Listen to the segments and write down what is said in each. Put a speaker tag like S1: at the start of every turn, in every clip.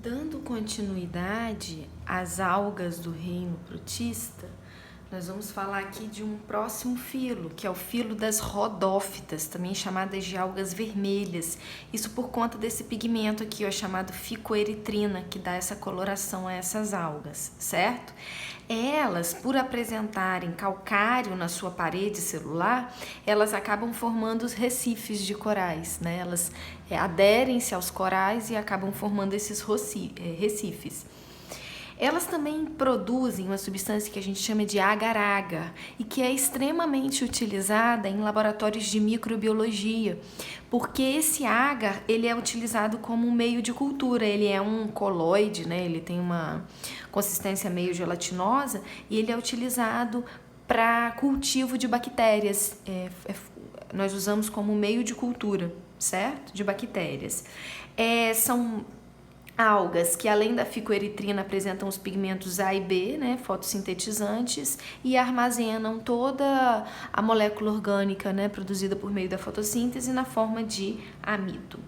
S1: Dando continuidade às algas do reino protista, nós vamos falar aqui de um próximo filo, que é o filo das rodófitas, também chamadas de algas vermelhas. Isso por conta desse pigmento aqui, ó, chamado ficoeritrina, que dá essa coloração a essas algas, certo? Elas, por apresentarem calcário na sua parede celular, elas acabam formando os recifes de corais, né? Elas aderem-se aos corais e acabam formando esses recifes. Elas também produzem uma substância que a gente chama de agar-agar e que é extremamente utilizada em laboratórios de microbiologia, porque esse agar ele é utilizado como um meio de cultura. Ele é um coloide, né? Ele tem uma consistência meio gelatinosa e ele é utilizado para cultivo de bactérias. Nós usamos como meio de cultura, certo? De bactérias. São algas que, além da ficoeritrina, apresentam os pigmentos A e B, né, fotossintetizantes, e armazenam toda a molécula orgânica, né, produzida por meio da fotossíntese na forma de amido.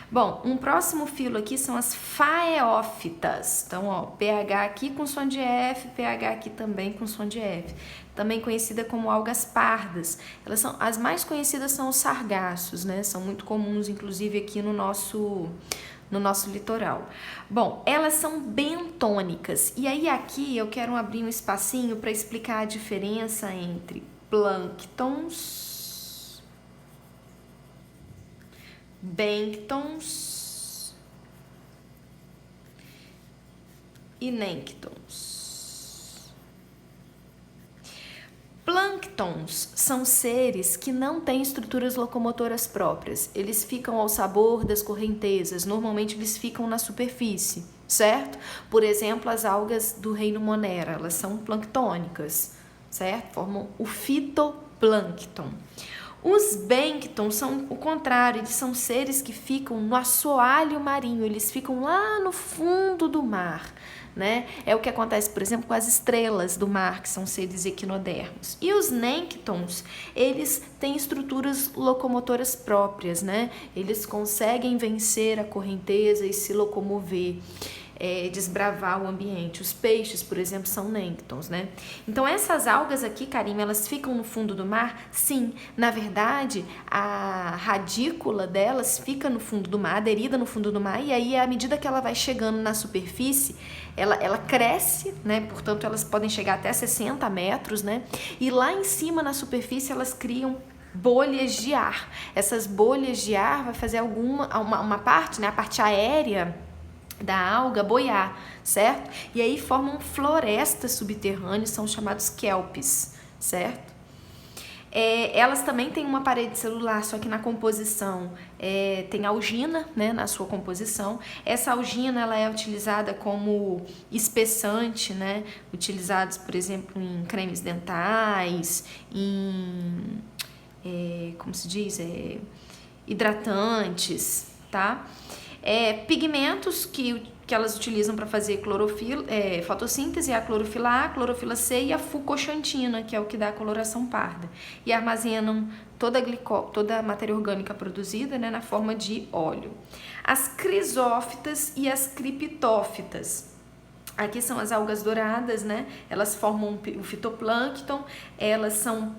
S1: Bom, um próximo filo aqui são as faeófitas. Então, ó, pH aqui com som de F, pH aqui também com som de F. Também conhecida como algas pardas. Elas são, as mais conhecidas são os sargassos, né? São muito comuns, inclusive, aqui no nosso litoral. Bom, elas são bentônicas. E aí aqui eu quero abrir um espacinho para explicar a diferença entre plânctons, bênctons e nênctons. Plânctons são seres que não têm estruturas locomotoras próprias. Eles ficam ao sabor das correntezas. Normalmente eles ficam na superfície, certo? Por exemplo, as algas do reino Monera, elas são planctônicas, certo? Formam o fitoplâncton. Os bênctons são o contrário, eles são seres que ficam no assoalho marinho, eles ficam lá no fundo do mar, né? É o que acontece, por exemplo, com as estrelas do mar, que são seres equinodermos. E os nênctons, eles têm estruturas locomotoras próprias, né? Eles conseguem vencer a correnteza e se locomover, desbravar o ambiente. Os peixes, por exemplo, são nênctons, né? Então, essas algas aqui, Karime, elas ficam no fundo do mar? Sim. Na verdade, a radícula delas fica no fundo do mar, aderida no fundo do mar, e aí, à medida que ela vai chegando na superfície, ela cresce, né? Portanto, elas podem chegar até 60 metros, né? E lá em cima, na superfície, elas criam bolhas de ar. Essas bolhas de ar vai fazer uma parte, né? A parte aérea da alga boiar, certo? E aí formam florestas subterrâneas, são chamados kelpes, certo? Elas também têm uma parede celular, só que na composição tem algina, né, na sua composição. Essa algina ela é utilizada como espessante, né, utilizados, por exemplo, em cremes dentais, em, como se diz, hidratantes, tá? Pigmentos que elas utilizam para fazer fotossíntese, a clorofila A, a clorofila C e a fucoxantina, que é o que dá a coloração parda. E armazenam toda a matéria orgânica produzida, né, na forma de óleo. As crisófitas e as criptófitas. Aqui são as algas douradas, né? Elas formam o fitoplâncton, elas são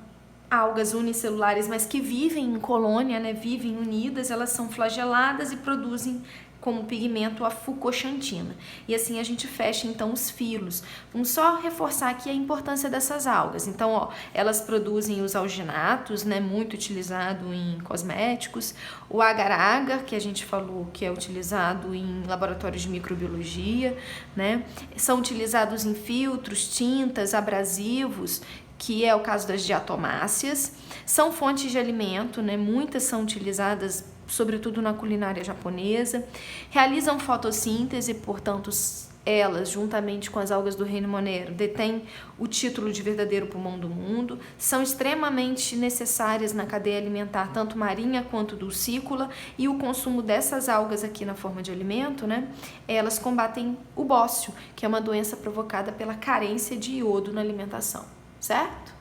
S1: algas unicelulares, mas que vivem em colônia, né? Vivem unidas, elas são flageladas e produzem como pigmento a fucoxantina. E assim a gente fecha então os filos. Vamos só reforçar aqui a importância dessas algas. Então, ó, elas produzem os alginatos, né, muito utilizado em cosméticos, o agar-agar, que a gente falou que é utilizado em laboratórios de microbiologia, né? São utilizados em filtros, tintas, abrasivos, que é o caso das diatomáceas. São fontes de alimento, né? Muitas são utilizadas sobretudo na culinária japonesa, realizam fotossíntese, portanto, elas, juntamente com as algas do reino Monero, detêm o título de verdadeiro pulmão do mundo, são extremamente necessárias na cadeia alimentar, tanto marinha quanto dulcícola, e o consumo dessas algas aqui na forma de alimento, né, elas combatem o bócio, que é uma doença provocada pela carência de iodo na alimentação, certo?